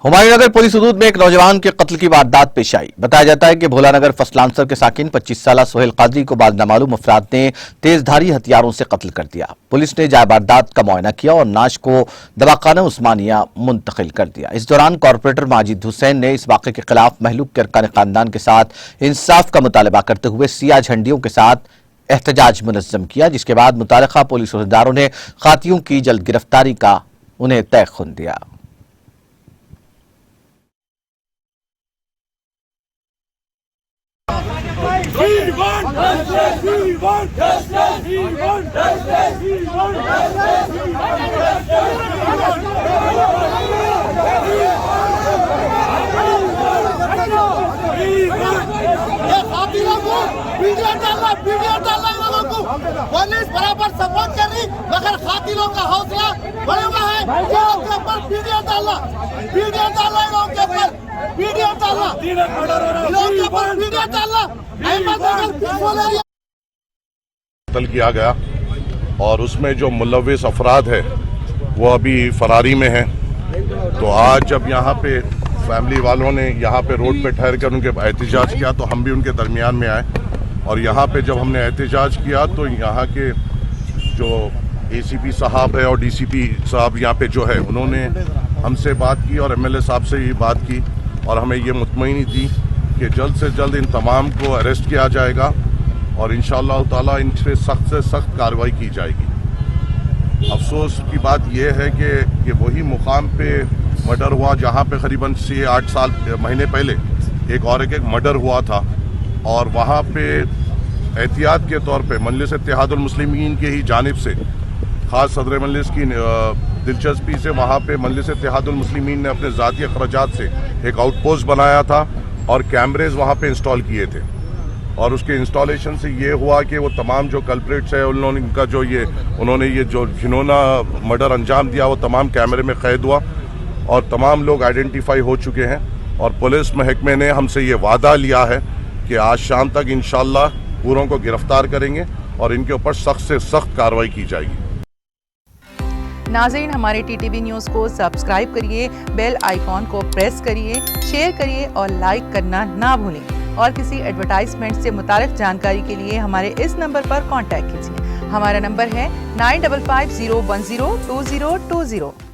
हुमायूंनगर police हदूद में एक नौजवान के कत्ल की वारदात पेश आई। बताया जाता है कि भोलानगर फसलांसर के साकिन 25 साला सोहेल कादरी को बाद नामालूम अफराद ने तेजधारी हथियारों से कत्ल कर दिया। पुलिस ने जाए वारदात का मुआयना किया और नाश को दवाखाना उस्मानिया मुंतकिल कर दिया। इस दौरान कॉरपोरेटर माजिद हुसैन ने इस वाक़े के खिलाफ महलूक के अरकान खानदान के साथ इंसाफ का मुतालबा करते हुए सिया झंडियों के साथ एहतजाज मुनज़्ज़म किया, जिसके बाद मुतालिका पुलिस अहदेदारों ने खातियों की जल्द गिरफ्तारी का उन्हें तयख़ुन दिया। पुलिस बराबर सपोर्ट कर रही, मगर खातिलों का हौसला बढ़ा हुआ है। लोगों के ऊपर वीडियो डालना, लोगों के ऊपर वीडियो डालना, लोगों के ऊपर वीडियो डालना। कत्ल किया गया और उसमें जो मुलव्विस अफराद है वो अभी फरारी में हैं। तो आज जब यहाँ पे फैमिली वालों ने यहाँ पे रोड पे ठहर कर उनके एहतजाज किया तो हम भी उनके दरमियान में आए और यहाँ पे जब हमने एहतजाज किया तो यहाँ के जो एसीपी साहब है और डीसीपी साहब यहाँ पे जो है उन्होंने हमसे बात की और एमएलए साहब से भी बात की और हमें ये मुतमईनी दी कि जल्द से जल्द इन तमाम को अरेस्ट किया जाएगा और इंशाअल्लाह ताला इन पे सख्त से सख्त कार्रवाई की जाएगी। अफसोस की बात यह है कि वही मुकाम पे मर्डर हुआ जहाँ पे करीबन 6-8 महीने पहले एक और एक मर्डर हुआ था और वहाँ पे एहतियात के तौर पे मजलिस इत्तेहादुल मुस्लिमीन के ही जानिब से ख़ास सदर मजलिस की दिलचस्पी से वहाँ पे मजलिस इत्तेहादुल मुस्लिमीन ने अपने ज़ाती अखराजात से एक आउटपोस्ट बनाया था और कैमरेज वहाँ पे इंस्टॉल किए थे और उसके इंस्टॉलेशन से ये हुआ कि वो तमाम जो कल्प्रिट्स है उन्होंने ये जो घिनौना मर्डर अंजाम दिया वो तमाम कैमरे में कैद हुआ और तमाम लोग आइडेंटिफाई हो चुके हैं और पुलिस महकमे ने हमसे ये वादा लिया है कि आज शाम तक इंशाअल्लाह पूरों को गिरफ्तार करेंगे और इनके ऊपर सख्त से सख्त कार्रवाई की जाएगी। नाज़रीन, हमारे टीटीवी न्यूज़ को सब्सक्राइब करिए, बेल आइकॉन को प्रेस करिए, शेयर करिए और लाइक करना ना भूलें। और किसी एडवर्टाइजमेंट से मुताल्लिक़ जानकारी के लिए हमारे इस नंबर पर कांटेक्ट कीजिए। हमारा नंबर है 9550102020।